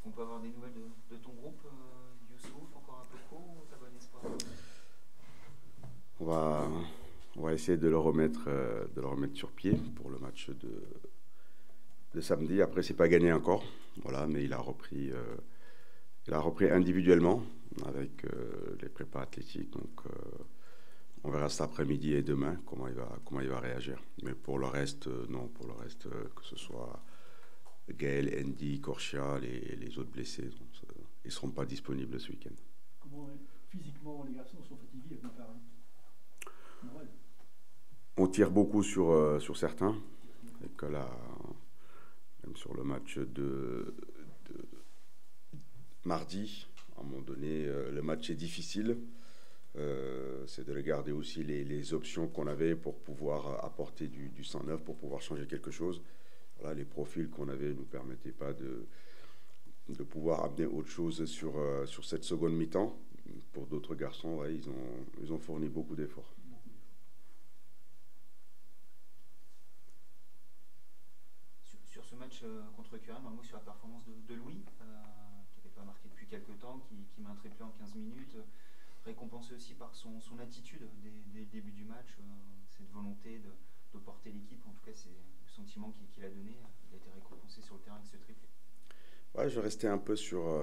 qu'on peut avoir des nouvelles de ton groupe, Youssouf, encore un peu court, ou t'as bon espoir? On va, on va essayer de le remettre sur pied pour le match de samedi. Après, c'est pas gagné encore, voilà, mais il a repris individuellement avec les prépas athlétiques. Donc, on verra cet après-midi et demain comment il va réagir. Mais pour le reste, non, pour le reste, que ce soit Gaël, Andy, Korchia, les autres blessés, donc, ils ne seront pas disponibles ce week-end. Comment physiquement les garçons sont fatigués avec Matar, hein? Normal. On tire beaucoup sur certains. Et que là, même sur le match de mardi, à un moment donné, le match est difficile. C'est de regarder aussi les options qu'on avait pour pouvoir apporter du 109, pour pouvoir changer quelque chose. Voilà, les profils qu'on avait ne nous permettaient pas de pouvoir amener autre chose sur cette seconde mi-temps. Pour d'autres garçons, ouais, ils ont fourni beaucoup d'efforts. Sur ce match contre QRM, un mot sur la performance de Louis, qui n'avait pas marqué depuis quelques temps, qui met un triplé en 15 minutes, récompensé aussi par son attitude dès le début du match, cette volonté de porter l'équipe, en tout cas c'est le sentiment qu'il a donné, il a été récompensé sur le terrain avec ce triplé. Ouais, je restais un peu sur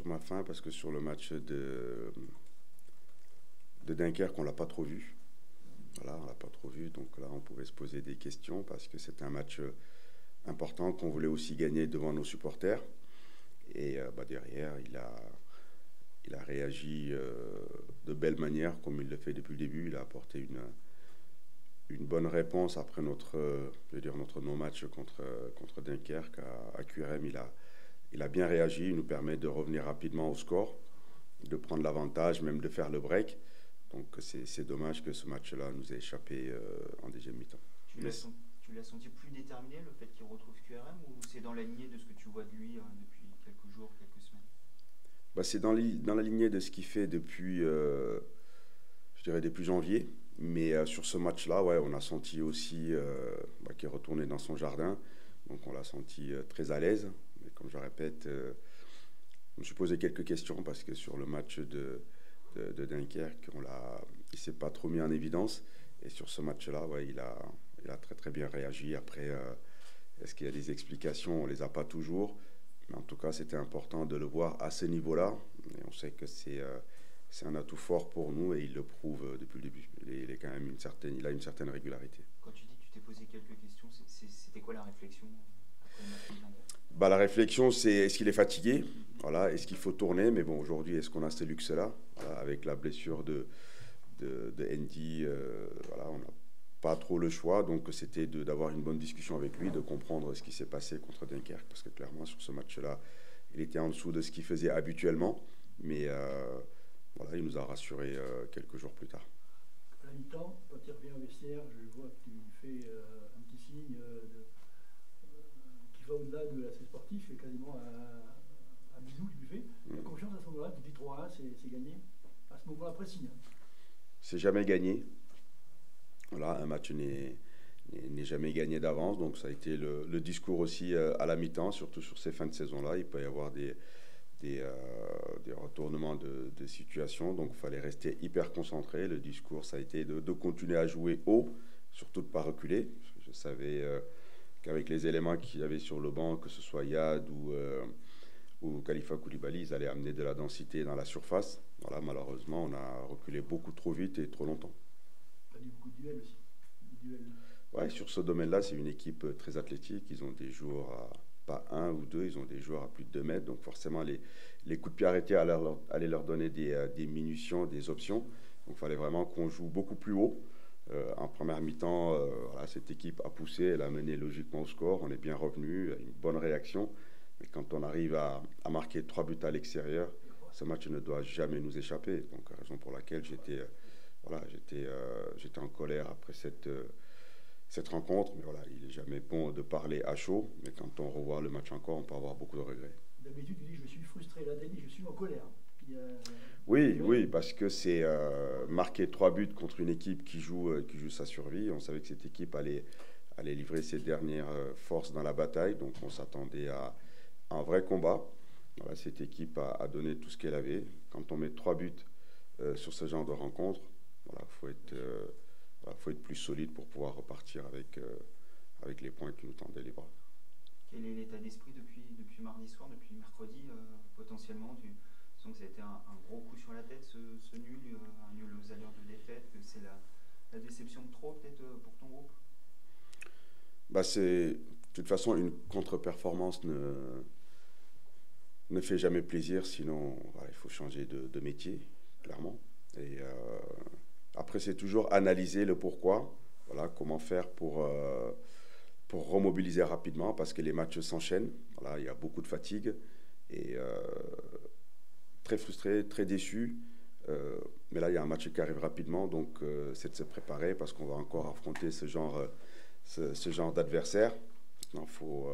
ma faim parce que sur le match de Dunkerque, on l'a pas trop vu. Voilà, on l'a pas trop vu, donc là on pouvait se poser des questions parce que c'était un match important qu'on voulait aussi gagner devant nos supporters. Et derrière, il a réagi de belle manière comme il le fait depuis le début. Il a apporté une bonne réponse après notre non-match contre Dunkerque à QRM. Il a bien réagi, il nous permet de revenir rapidement au score, de prendre l'avantage, même de faire le break. Donc c'est dommage que ce match-là nous ait échappé en deuxième mi-temps. Tu l'as senti plus déterminé, le fait qu'il retrouve QRM, ou c'est dans la lignée de ce que tu vois de lui depuis quelques jours, quelques semaines? C'est dans la lignée de ce qu'il fait depuis, je dirais, depuis janvier. Mais sur ce match-là, ouais, on a senti aussi qu'il est retourné dans son jardin. Donc on l'a senti très à l'aise. Mais comme je répète, je me suis posé quelques questions parce que sur le match de Dunkerque, il ne s'est pas trop mis en évidence. Et sur ce match-là, ouais, il a très très bien réagi. Après, est-ce qu'il y a des explications? On ne les a pas toujours. Mais en tout cas, c'était important de le voir à ce niveau-là. Et on sait que c'est un atout fort pour nous et il le prouve depuis le début. Il est quand même il a une certaine régularité. Quand tu dis que tu t'es posé quelques questions, c'était quoi la réflexion après le match de Dunkerque? La réflexion, c'est est-ce qu'il est fatigué? Voilà, est-ce qu'il faut tourner? Mais bon, aujourd'hui, est-ce qu'on a ce luxe-là? Voilà, avec la blessure de Andy, voilà, on n'a pas trop le choix. Donc, c'était d'avoir une bonne discussion avec lui, de comprendre ce qui s'est passé contre Dunkerque. Parce que clairement, sur ce match-là, il était en dessous de ce qu'il faisait habituellement. Mais voilà, il nous a rassurés quelques jours plus tard. À la mi-temps, quand il revient au vestiaire, je vois que tu fais un petit signe qui va au-delà de l'aspect sportif, c'est quasiment un bisou que tu lui fais. La confiance à ce moment-là, tu dis 3-1, c'est gagné. À ce moment-là, précis. Hein. C'est jamais gagné. Voilà, un match n'est jamais gagné d'avance. Donc ça a été le discours aussi à la mi-temps, surtout sur ces fins de saison-là. Il peut y avoir des retournements de situation. Donc il fallait rester hyper concentré. Le discours, ça a été de continuer à jouer haut, surtout de ne pas reculer. Je savais qu'avec les éléments qu'il y avait sur le banc, que ce soit Yad ou Khalifa Koulibaly, ils allaient amener de la densité dans la surface. Voilà, malheureusement, on a reculé beaucoup trop vite et trop longtemps. Tu as dit beaucoup de duels aussi. Ouais, sur ce domaine-là, c'est une équipe très athlétique. Ils ont des joueurs à pas un ou deux, ils ont des joueurs à plus de 2 mètres. Donc forcément, les coups de pied arrêtés allaient leur donner des munitions, des options. Donc il fallait vraiment qu'on joue beaucoup plus haut. En première mi-temps, voilà, cette équipe a poussé, elle a mené logiquement au score. On est bien revenu, une bonne réaction. Mais quand on arrive à marquer 3 buts à l'extérieur, ce match ne doit jamais nous échapper. Donc raison pour laquelle j'étais en colère après cette rencontre. Mais voilà, il n'est jamais bon de parler à chaud. Mais quand on revoit le match encore, on peut avoir beaucoup de regrets. D'habitude, tu dis je suis frustré. Là, tu dis je suis en colère. Oui, parce que c'est marquer 3 buts contre une équipe qui joue sa survie. On savait que cette équipe allait livrer ses dernières forces dans la bataille. Donc on s'attendait un vrai combat. Voilà, cette équipe a donné tout ce qu'elle avait. Quand on met 3 buts sur ce genre de rencontre, voilà, faut être plus solide pour pouvoir repartir avec les points qui nous tendaient les bras. Quel est l'état d'esprit depuis mardi soir, depuis mercredi potentiellement tu sens que ça a été un gros coup sur la tête ce nul, un nul aux allures de défaite, que c'est la déception de trop peut-être pour ton groupe? De toute façon, une contre-performance ne fait jamais plaisir, sinon voilà, il faut changer de métier, clairement. Et après, c'est toujours analyser le pourquoi, voilà, comment faire pour remobiliser rapidement, parce que les matchs s'enchaînent, voilà, il y a beaucoup de fatigue, et très frustré, très déçu. Mais là, il y a un match qui arrive rapidement, donc c'est de se préparer, parce qu'on va encore affronter ce genre d'adversaire. Il faut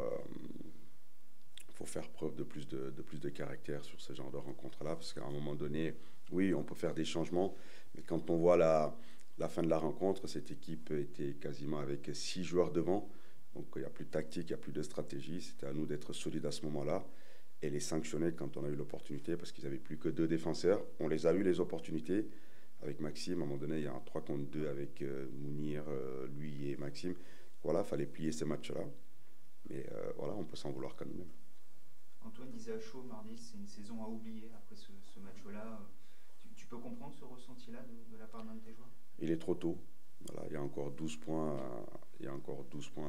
faire preuve de plus de caractère sur ce genre de rencontre-là, parce qu'à un moment donné, oui, on peut faire des changements, mais quand on voit la fin de la rencontre, cette équipe était quasiment avec 6 joueurs devant, donc il n'y a plus de tactique, il n'y a plus de stratégie. C'était à nous d'être solides à ce moment-là et les sanctionner quand on a eu l'opportunité, parce qu'ils n'avaient plus que 2 défenseurs. On les a eu les opportunités avec Maxime. À un moment donné, il y a un 3 contre 2 avec Mounir, lui et Maxime. Voilà, il fallait plier ces matchs-là. Mais voilà, on peut s'en vouloir quand même. Antoine disait à chaud mardi, c'est une saison à oublier après ce match-là. Tu peux comprendre ce ressenti-là de la part d'un de tes joueurs? Il est trop tôt. Voilà, il y a encore 12 points,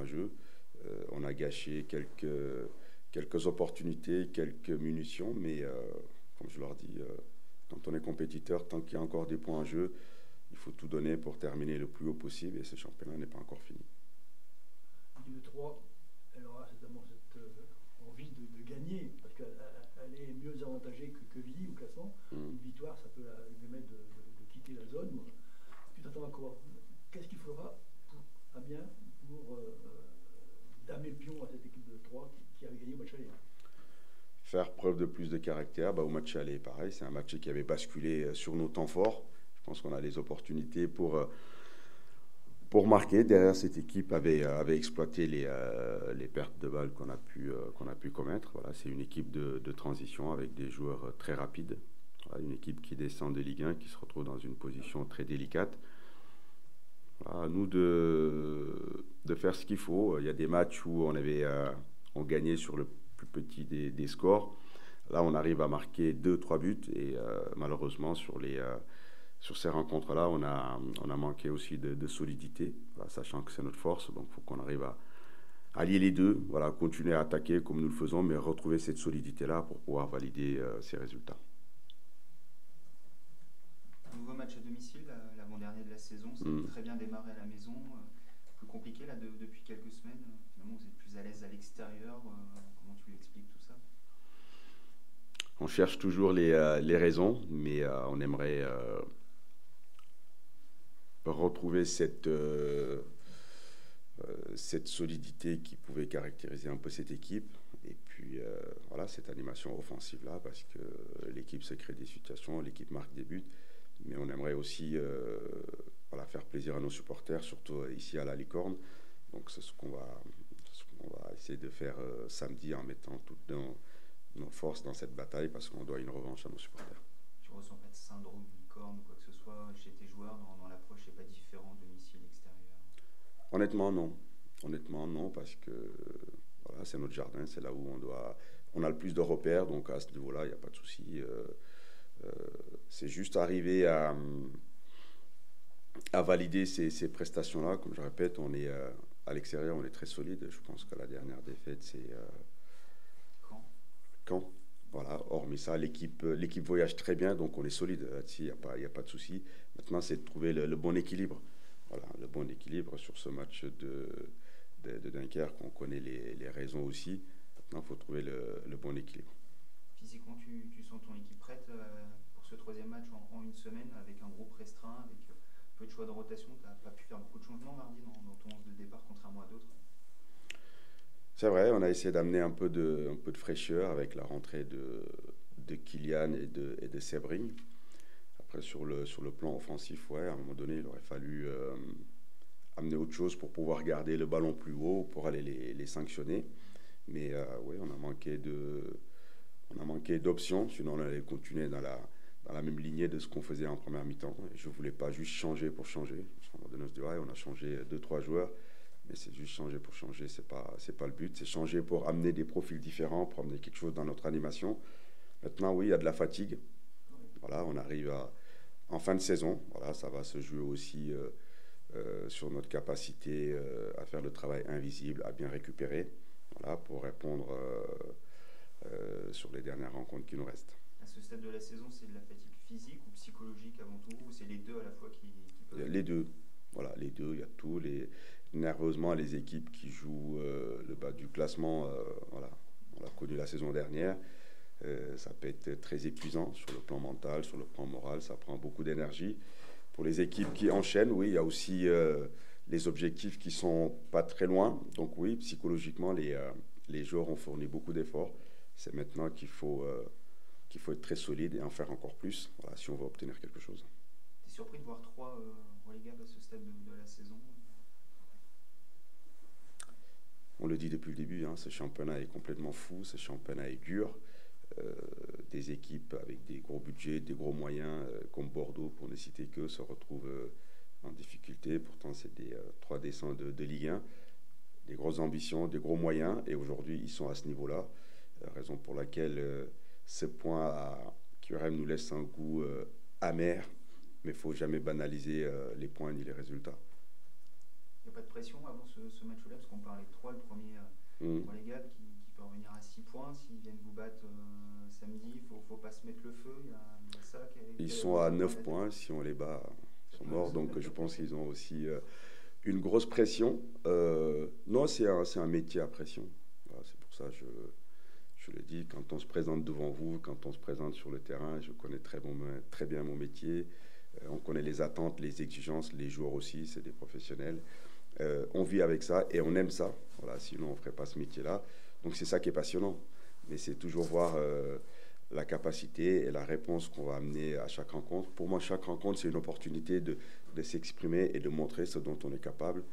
à jeu. On a gâché quelques opportunités, quelques munitions, mais comme je leur dis, quand on est compétiteur, tant qu'il y a encore des points à jeu, il faut tout donner pour terminer le plus haut possible, et ce championnat n'est pas encore fini. L'équipe de 3, elle aura certainement cette envie de gagner, parce qu'elle est mieux avantagée que Villy au classement. Une victoire, ça peut lui permettre de quitter la zone. Tu t'attends à quoi? Qu'est-ce qu'il faudra pour damer le pion à cette équipe de 3 qui avait gagné au match aller? Faire preuve de plus de caractère. Au match aller, pareil, c'est un match qui avait basculé sur nos temps forts. Je pense qu'on a les opportunités pour marquer. Derrière, cette équipe avait exploité les pertes de balles qu'on a pu commettre. Voilà, c'est une équipe de transition avec des joueurs très rapides. Voilà, une équipe qui descend de Ligue 1, qui se retrouve dans une position très délicate. Voilà, à nous de faire ce qu'il faut. Il y a des matchs où on gagnait sur le plus petit des scores. Là, on arrive à marquer 2-3 buts, et malheureusement, sur ces rencontres-là, on a manqué aussi de solidité, voilà, sachant que c'est notre force. Donc, il faut qu'on arrive à lier les deux, voilà, continuer à attaquer comme nous le faisons, mais retrouver cette solidité-là pour pouvoir valider ces résultats. Nouveau match à domicile, l'avant-dernier de la saison. Ça a très bien démarré à la maison. Plus compliqué là depuis quelques semaines. Finalement, vous êtes plus à l'aise à l'extérieur. Comment tu l'expliques tout ça? On cherche toujours les raisons, mais on aimerait retrouver cette solidité qui pouvait caractériser un peu cette équipe. Et puis voilà, cette animation offensive-là, parce que l'équipe se crée des situations, l'équipe marque des buts. Mais on aimerait aussi faire plaisir à nos supporters, surtout ici à la Licorne. Donc c'est ce qu'on va essayer de faire samedi, en mettant toutes nos forces dans cette bataille, parce qu'on doit une revanche à nos supporters. Tu ne ressens pas de syndrome de licorne ou quoi que ce soit chez tes joueurs dans l'approche? C'est pas différent domicile-extérieur? Honnêtement, non, parce que voilà, c'est notre jardin, c'est là où on a le plus de repères, donc à ce niveau-là, il n'y a pas de souci. C'est juste arriver à valider ces prestations-là. Comme je répète, on est à l'extérieur, on est très solide. Je pense que la dernière défaite, c'est Caen. Voilà. Hormis ça, l'équipe voyage très bien, donc on est solide là-dessus, il n'y a pas de souci. Maintenant, c'est de trouver le bon équilibre. Voilà, le bon équilibre sur ce match de Dunkerque. On connaît les raisons aussi. Maintenant, il faut trouver le bon équilibre. Physiquement, tu sens ton équipe prête pour ce 3e match en une semaine, avec un groupe restreint, avec peu de choix de rotation? Tu n'as pas pu faire beaucoup de changements mardi dans ton 11 de départ, contrairement à d'autres? C'est vrai, on a essayé d'amener un peu de fraîcheur avec la rentrée de Kylian et de Sebring. Après, sur le plan offensif, à un moment donné, il aurait fallu amener autre chose pour pouvoir garder le ballon plus haut, pour aller les sanctionner. Mais oui, on a on a manqué d'options, sinon on allait continuer dans la même lignée de ce qu'on faisait en première mi-temps. Et je ne voulais pas juste changer pour changer. On a changé 2-3 joueurs, mais c'est juste changer pour changer, c'est pas le but. C'est changer pour amener des profils différents, pour amener quelque chose dans notre animation. Maintenant, oui, il y a de la fatigue. Voilà, on arrive en fin de saison. Voilà, ça va se jouer aussi sur notre capacité à faire le travail invisible, à bien récupérer, voilà, pour répondre sur les dernières rencontres qui nous restent. À ce stade de la saison, c'est de la fatigue physique ou psychologique avant tout, ou c'est les deux à la fois qui peuvent... Les deux. Voilà, les deux, il y a tout. Nerveusement, les équipes qui jouent le bas du classement, voilà, on l'a connu la saison dernière. Ça peut être très épuisant sur le plan mental, sur le plan moral. Ça prend beaucoup d'énergie. Pour les équipes qui enchaînent, oui, il y a aussi les objectifs qui sont pas très loin. Donc oui, psychologiquement, les joueurs ont fourni beaucoup d'efforts. C'est maintenant qu'il faut être très solide et en faire encore plus, voilà, si on veut obtenir quelque chose. Tu es surpris de voir 3 relégables à ce stade de la saison? On le dit depuis le début, hein, ce championnat est complètement fou, ce championnat est dur. Des équipes avec des gros budgets, des gros moyens, comme Bordeaux, pour ne citer que, se retrouvent en difficulté. Pourtant, c'est des 3 descentes de Ligue 1, des grosses ambitions, des gros moyens, et aujourd'hui, ils sont à ce niveau-là. Raison pour laquelle ce point à QRM nous laisse un goût amer, mais il ne faut jamais banaliser les points ni les résultats. Il n'y a pas de pression avant ce match-là, parce qu'on parlait de 3, le premier relégable qui peut revenir à 6 points. S'ils viennent vous battre samedi, il ne faut pas se mettre le feu. Il y a ça ils sont à 9 points, si on les bat, ils sont morts. Donc je pense qu'ils ont aussi une grosse pression. Non, c'est un métier à pression. Voilà, c'est pour ça que je le dis, quand on se présente devant vous, quand on se présente sur le terrain, je connais très bien mon métier. On connaît les attentes, les exigences, les joueurs aussi, c'est des professionnels. On vit avec ça et on aime ça. Voilà, sinon, on ne ferait pas ce métier-là. Donc, c'est ça qui est passionnant. Mais c'est toujours voir la capacité et la réponse qu'on va amener à chaque rencontre. Pour moi, chaque rencontre, c'est une opportunité de s'exprimer et de montrer ce dont on est capable.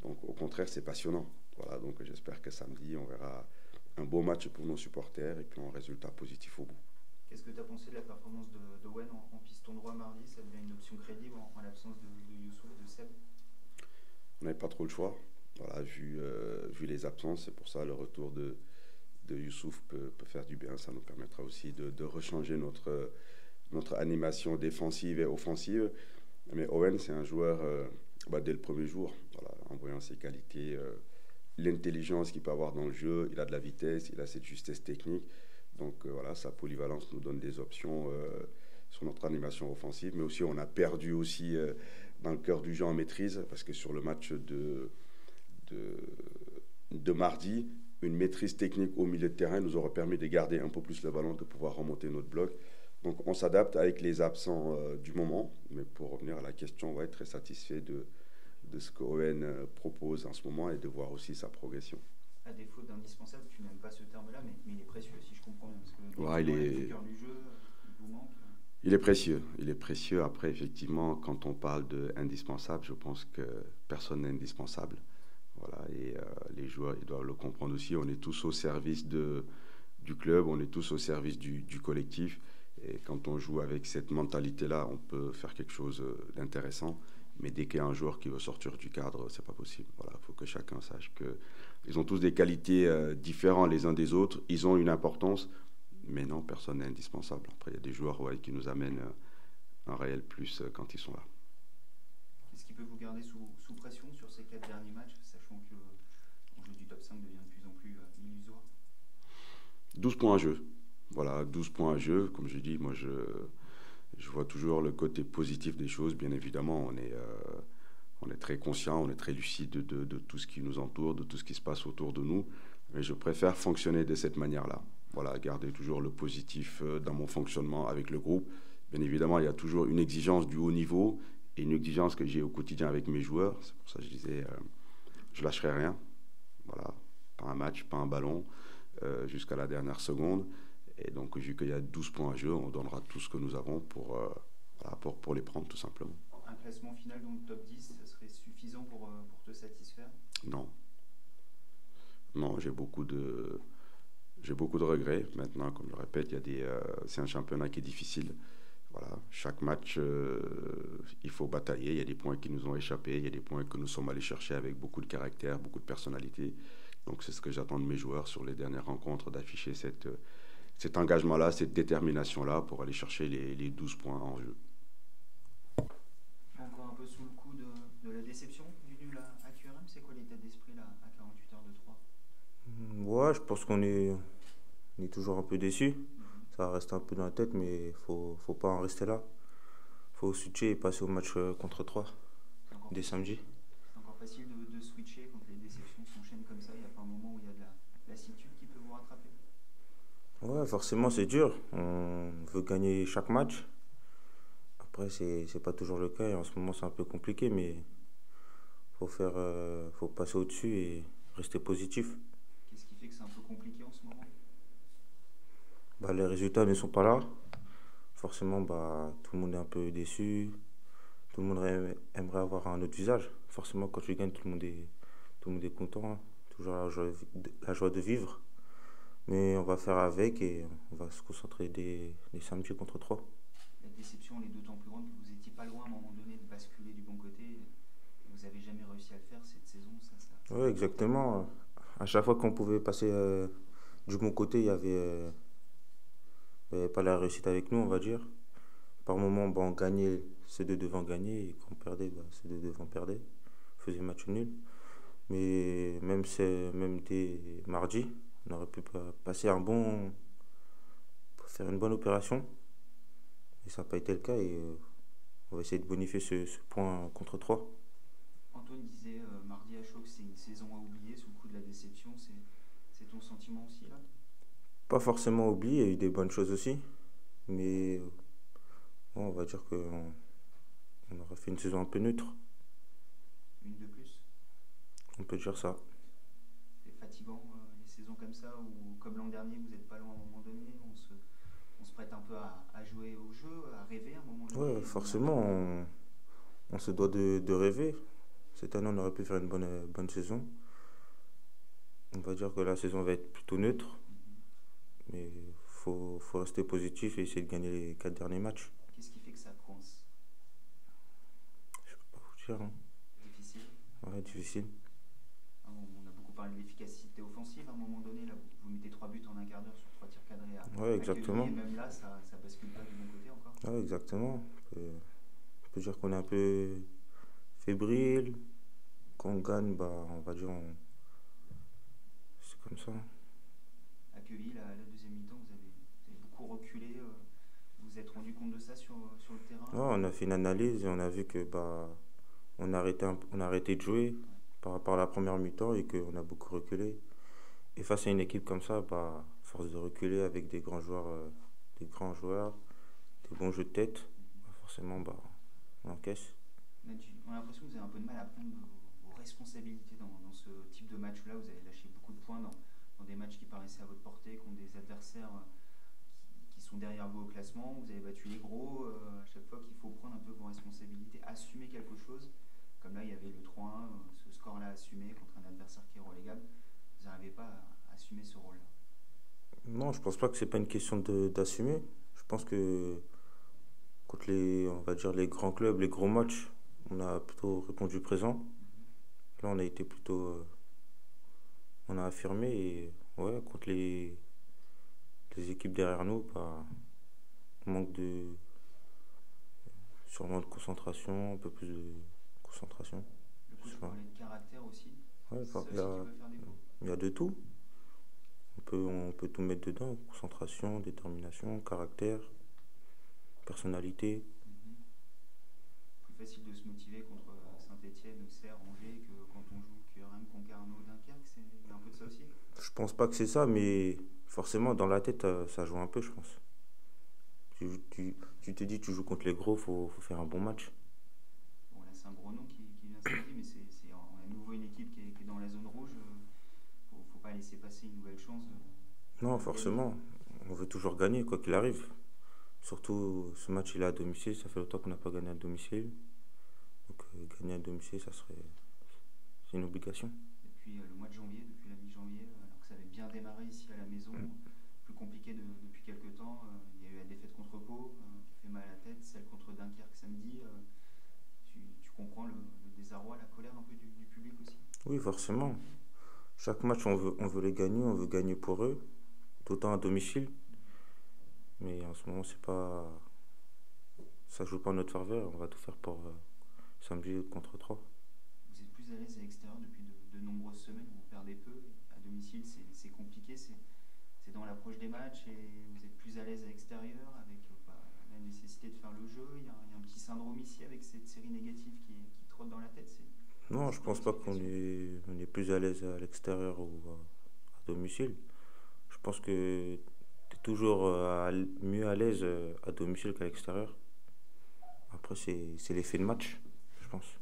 Donc, au contraire, c'est passionnant. Voilà, donc j'espère que samedi, on verra un beau match pour nos supporters et puis un résultat positif au bout. Qu'est-ce que tu as pensé de la performance de Owen en piston droit mardi? Ça devient une option crédible en l'absence de Youssouf, de Seb? On n'avait pas trop le choix. Voilà, vu les absences, c'est pour ça le retour de Youssouf peut faire du bien. Ça nous permettra aussi de rechanger notre animation défensive et offensive. Mais Owen, c'est un joueur, dès le premier jour, voilà, en voyant ses qualités, l'intelligence qu'il peut avoir dans le jeu, il a de la vitesse, il a cette justesse technique. Donc voilà, sa polyvalence nous donne des options sur notre animation offensive. Mais aussi, on a perdu aussi dans le cœur du jeu en maîtrise, parce que sur le match de mardi, une maîtrise technique au milieu de terrain nous aurait permis de garder un peu plus le ballon, de pouvoir remonter notre bloc. Donc on s'adapte avec les absents du moment. Mais pour revenir à la question, on va être très satisfait de ce que Owen propose en ce moment et de voir aussi sa progression. À défaut d'indispensable, tu n'aimes pas ce terme-là, mais il est précieux, si je comprends bien. Parce que ouais, le cœur du jeu, il vous manque. Il est précieux. Après, effectivement, quand on parle d'indispensable, je pense que personne n'est indispensable. Voilà, et les joueurs, ils doivent le comprendre aussi. On est tous au service du club, on est tous au service du collectif. Et quand on joue avec cette mentalité-là, on peut faire quelque chose d'intéressant. Mais dès qu'il y a un joueur qui veut sortir du cadre, c'est pas possible. Voilà, il faut que chacun sache qu'ils ont tous des qualités différentes les uns des autres. Ils ont une importance, mais non, personne n'est indispensable. Après, il y a des joueurs qui nous amènent un réel plus quand ils sont là. Qu'est-ce qui peut vous garder sous pression sur ces 4 derniers matchs, sachant que l'enjeu du top 5 devient de plus en plus illusoire? 12 points à jeu. Voilà, 12 points à jeu. Comme je dis, moi, je vois toujours le côté positif des choses. Bien évidemment, on est très conscient, on est très lucide de tout ce qui nous entoure, de tout ce qui se passe autour de nous. Mais je préfère fonctionner de cette manière-là. Voilà, garder toujours le positif dans mon fonctionnement avec le groupe. Bien évidemment, il y a toujours une exigence du haut niveau et une exigence que j'ai au quotidien avec mes joueurs. C'est pour ça que je disais, je lâcherai rien. Voilà, pas un match, pas un ballon, jusqu'à la dernière seconde. Et donc, vu qu'il y a 12 points à jeu, on donnera tout ce que nous avons pour les prendre, tout simplement. Un classement final dans le top 10, ça serait suffisant pour te satisfaire? Non. Non, j'ai beaucoup de j'ai beaucoup de regrets. Maintenant, comme je le répète, c'est un championnat qui est difficile. Voilà, chaque match, il faut batailler. Il y a des points qui nous ont échappé, il y a des points que nous sommes allés chercher avec beaucoup de caractère, beaucoup de personnalité. Donc c'est ce que j'attends de mes joueurs sur les dernières rencontres, d'afficher cet engagement-là, cette détermination-là pour aller chercher les 12 points en jeu. Encore un peu sous le coup de la déception du nul à QRM, c'est quoi l'état d'esprit là à 48 heures de 3? Ouais, je pense qu'on est toujours un peu déçu. Ça reste un peu dans la tête, mais faut pas en rester là. Faut switcher et passer au match contre 3 dès samedi. C'est encore facile de switcher quand les déceptions s'enchaînent comme ça. Il n'y a pas un moment où il y a de la lassitude qui peut vous rattraper? Ouais, forcément, c'est dur. On veut gagner chaque match. Après, c'est pas toujours le cas et en ce moment, c'est un peu compliqué, mais faut passer au-dessus et rester positif. Qu'est-ce qui fait que c'est un peu compliqué en ce moment? Bah, les résultats ne sont pas là. Forcément, bah, tout le monde est un peu déçu. Tout le monde aimerait avoir un autre visage. Forcément, quand tu gagnes, tout le monde est content, hein. Toujours la joie de vivre. Mais on va faire avec et on va se concentrer des samedis contre 3. La déception, elle est d'autant plus grande que vous n'étiez pas loin à un moment donné de basculer du bon côté. Vous n'avez jamais réussi à le faire cette saison. Oui, exactement. À chaque fois qu'on pouvait passer du bon côté, il y avait pas la réussite avec nous, on va dire. Par moment, bah, on gagnait, ceux de devant gagnaient, et quand on perdait, bah, ceux de devant perdaient. On faisait match nul. Mais même dès mardi, on aurait pu passer faire une bonne opération. Et ça n'a pas été le cas et on va essayer de bonifier ce point contre 3. Antoine disait mardi à chaud que c'est une saison à oublier sous le coup de la déception. C'est ton sentiment aussi là? Pas forcément oublié, il y a eu des bonnes choses aussi. Mais bon, on va dire qu'on aura fait une saison un peu neutre. Une de plus? On peut dire ça. C'est fatigant les saisons comme ça où, comme l'an dernier, vous n'êtes pas loin à un moment donné, on se prête un peu à jouer au jeu, à rêver à un moment donné. Ouais, forcément, on se doit de rêver. Cette année, on aurait pu faire une bonne saison. On va dire que la saison va être plutôt neutre. Mais il faut rester positif et essayer de gagner les 4 derniers matchs. Qu'est-ce qui fait que ça coince? Je peux pas vous dire, hein. Difficile? Ouais, difficile. On a beaucoup parlé de l'efficacité offensive à un moment donné. Là, vous mettez 3 buts en un quart d'heure sur 3 tirs cadrés Ouais, exactement. Et même là, ça bascule pas du bon côté encore. Ouais, exactement. On peut dire qu'on est un peu fébrile. Quand on gagne, bah, on va dire c'est comme ça. À Queville, à la deuxième mi-temps, vous avez beaucoup reculé. Vous vous êtes rendu compte de ça sur le terrain? Ouais, on a fait une analyse et on a vu que bah, on a arrêté de jouer par rapport à la première mi-temps et qu'on a beaucoup reculé. Et face à une équipe comme ça, bah, force de reculer avec des grands joueurs, des bons jeux de tête, bah, forcément, bah, on encaisse. On a l'impression que vous avez un peu de mal à prendre vos responsabilités dans ce type de match-là. Vous avez lâché beaucoup de points dans des matchs qui paraissaient à votre portée, contre des adversaires qui sont derrière vous au classement. Vous avez battu les gros. À chaque fois qu'il faut prendre un peu vos responsabilités, assumer quelque chose. Comme là, il y avait le 3-1, ce score-là assumé contre un adversaire qui est relégable. Vous n'arrivez pas à assumer ce rôle-là? Non, je pense pas que c'est pas une question d'assumer. Je pense que contre on va dire les grands clubs, les gros matchs, on a plutôt répondu présent. Là, on a été plutôt, on a affirmé et ouais, contre les équipes derrière nous, bah, on manque sûrement de concentration, un peu plus de concentration. Le coach parlait de caractère aussi. Ouais, C'est ça aussi qui peut faire défaut. il y a de tout. On peut tout mettre dedans, concentration, détermination, caractère, personnalité. Plus facile de se motiver contre Saint-Etienne, Auxerre, Angers que quand on joue QRM, Concarneau, Dunkerque. Il y a un peu de ça aussi? Je pense pas que c'est ça, mais forcément dans la tête ça joue un peu, je pense. Tu te dis, tu joues contre les gros, faut faire un bon match. Bon, là, c'est un gros nom qui vient samedi, mais c'est à nouveau une équipe qui est dans la zone rouge. Faut pas laisser passer une nouvelle chance. Non, forcément. On veut toujours gagner, quoi qu'il arrive. Surtout, ce match, il est à domicile. Ça fait longtemps qu'on n'a pas gagné à domicile. Donc, gagner à domicile, c'est une obligation. Depuis le mois de janvier, depuis la mi-janvier, alors que ça avait bien démarré ici à la maison, marqué depuis quelques temps. Il y a eu la défaite contre Pau qui fait mal à la tête, celle contre Dunkerque samedi. Tu comprends le désarroi, la colère un peu du public aussi? Oui, forcément. Chaque match, on veut les gagner, on veut gagner pour eux, tout le temps à domicile. Mais en ce moment, c'est pas, ça joue pas en notre faveur. On va tout faire pour samedi contre 3. Vous êtes plus à l'aise à l'extérieur depuis de nombreuses semaines, vous perdez peu. À domicile, c'est compliqué, c'est dans l'approche des matchs et vous êtes plus à l'aise à l'extérieur avec la nécessité de faire le jeu. Il y a un petit syndrome ici avec cette série négative qui trotte dans la tête. Non, je pense pas on est plus à l'aise à l'extérieur ou à domicile. Je pense que tu es toujours mieux à l'aise à domicile qu'à l'extérieur. Après, c'est l'effet de match, je pense.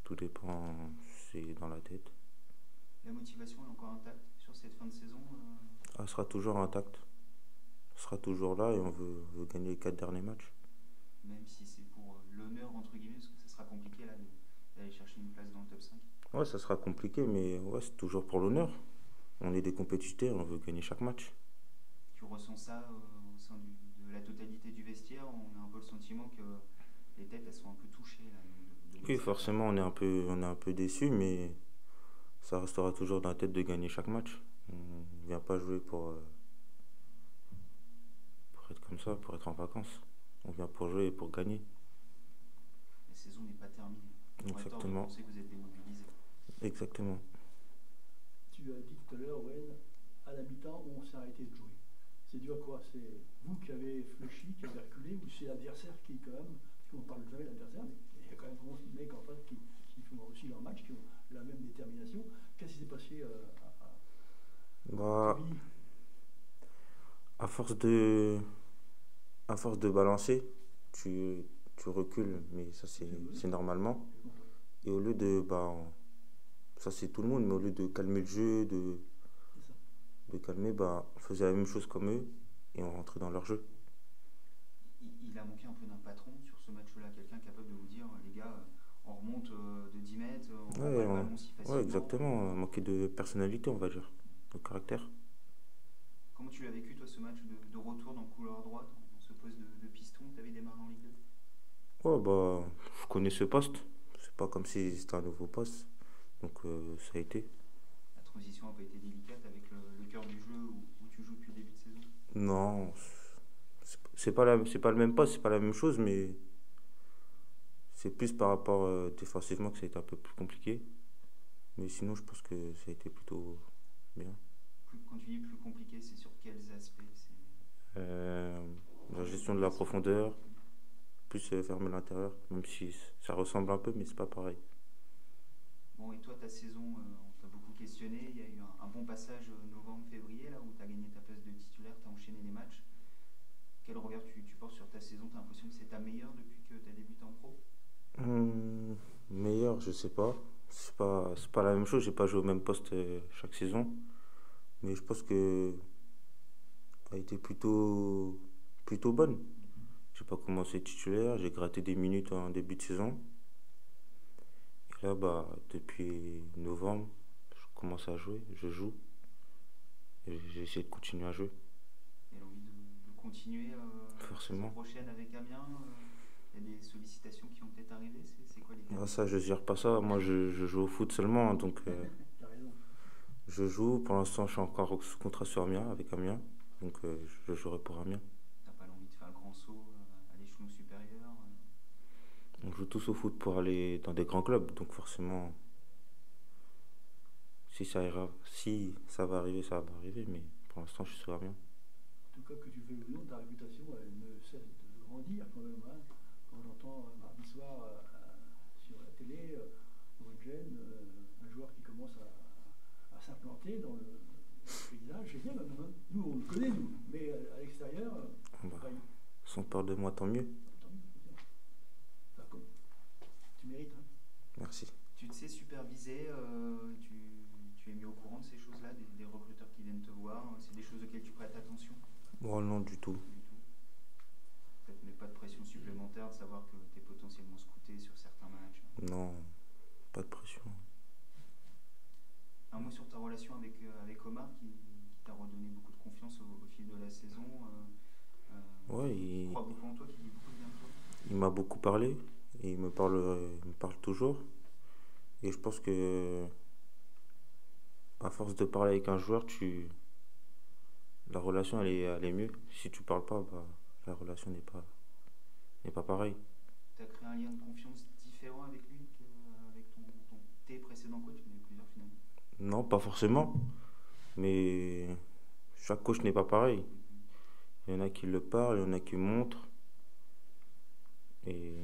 Tout dépend, c'est dans la tête. La motivation est encore intacte sur cette fin de saison? Elle sera toujours intacte. Elle sera toujours là et on veut gagner les 4 derniers matchs. Même si c'est pour l'honneur, entre guillemets, parce que ça sera compliqué là d'aller chercher une place dans le top 5. Ouais, ça sera compliqué, mais ouais, c'est toujours pour l'honneur. On est des compétiteurs, on veut gagner chaque match. Tu ressens ça au sein de la totalité du vestiaire? On a un peu le sentiment que les têtes elles sont un peu touchées là, oui, forcément, on est un peu déçus, mais ça restera toujours dans la tête de gagner chaque match. On ne vient pas jouer pour être comme ça, pour être en vacances. On vient pour jouer et pour gagner. La saison n'est pas terminée. Exactement. On penser que vous êtes démobilisé. Exactement. Tu as dit tout à l'heure, Owen, à la mi-temps, on s'est arrêté de jouer. C'est dû à quoi? C'est vous qui avez fléchi, qui avez reculé, ou c'est l'adversaire qui, quand même, parce qu'on ne parle jamais de l'adversaire, mais il y a quand même 11 mecs en face qui font aussi leur match, qui ont la même détermination. Qu'est-ce qui s'est passé Bah, à force de balancer, tu recules, mais ça c'est normalement. Et au lieu de, ça c'est tout le monde, mais au lieu de calmer le jeu, de calmer, on faisait la même chose comme eux et on rentrait dans leur jeu. Il a manqué un peu d'un patron sur ce match-là, quelqu'un capable de vous dire, les gars, on remonte de 10 mètres, on prend pas le ballon si facilement. Ouais, exactement, on a manqué de personnalité, on va dire, de caractère. Comment tu l'as vécu, toi, ce match de retour dans le couloir droit, dans ce poste de piston? Tu avais démarré en Ligue 2? Ouais, je connais ce poste. C'est pas comme si c'était un nouveau poste. Donc, ça a été. La transition n'a pas été délicate avec le cœur du jeu où tu joues depuis le début de saison? Non, c'est pas le même poste, c'est pas la même chose, mais c'est plus par rapport défensivement que ça a été un peu plus compliqué. Mais sinon, je pense que ça a été plutôt bien. Quand tu dis plus compliqué, c'est sur quels aspects? La gestion de la profondeur, plus fermer l'intérieur, même si ça ressemble un peu, mais c'est pas pareil. Bon, et toi, ta saison, on t'a beaucoup questionné. Il y a eu un bon passage novembre-février, là où tu as gagné ta place de titulaire, tu as enchaîné les matchs. Quel regard tu portes sur ta saison? Tu as l'impression que c'est ta meilleure depuis que tu as débuté en pro? Meilleure, je sais pas. C'est pas la même chose, j'ai pas joué au même poste chaque saison. Mais je pense que a été plutôt bonne. J'ai pas commencé titulaire, j'ai gratté des minutes en début de saison. Et là, depuis novembre, je commence à jouer, je joue. Et j'ai essayé de continuer à jouer. Et l'envie de continuer forcément. La prochaine avec Amiens, il y a des sollicitations qui ont peut-être arrivé, c'est quoi les cas? Ça, je gère pas ça. Moi, je joue au foot seulement, donc je joue. Pour l'instant, je suis encore sous contrat sur Amiens, avec Amiens, donc je jouerai pour Amiens. T'as pas l'envie de faire un grand saut à l'échelon supérieur? On joue tous au foot pour aller dans des grands clubs, donc forcément, si ça va arriver, ça va arriver, mais pour l'instant, je suis sur Amiens. En tout cas, que tu veuilles ou non, ta réputation, elle ne cesse de grandir quand même. Hein. Quand j'entends mardi soir sur la télé, Wojciech, un joueur qui commence à s'implanter dans le paysage, c'est bien quand même. Hein. Nous, on le connaît, nous, mais à l'extérieur, si on parle de moi, tant mieux. Tu mérites. Hein. Merci. Tu te sais superviser, tu es mis au courant de ces choses-là, des recruteurs qui viennent te voir, c'est des choses auxquelles tu prêtes attention? Bon, non, du tout. Ça te met pas de pression supplémentaire de savoir que tu es potentiellement scouté sur certains matchs? Non, pas de pression. Un mot sur ta relation avec Omar qui t'a redonné beaucoup de confiance au fil de la saison. Ouais, Il croit beaucoup en toi, qui dit beaucoup de bien de toi. il m'a beaucoup parlé et il me parle toujours. Et je pense que à force de parler avec un joueur, la relation elle est mieux. Si tu parles pas, bah, la relation n'est pas pareille. Tu as créé un lien de confiance différent avec lui qu'avec tes précédents coachs, il y en a eu plusieurs finalement. Non, pas forcément, mais chaque coach n'est pas pareil. Il y en a qui le parlent, il y en a qui montrent. Et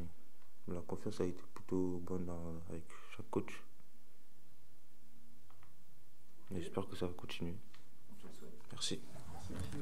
la confiance a été plutôt bonne avec chaque coach. Ok. J'espère que ça va continuer. On te le souhaite. Merci. Merci.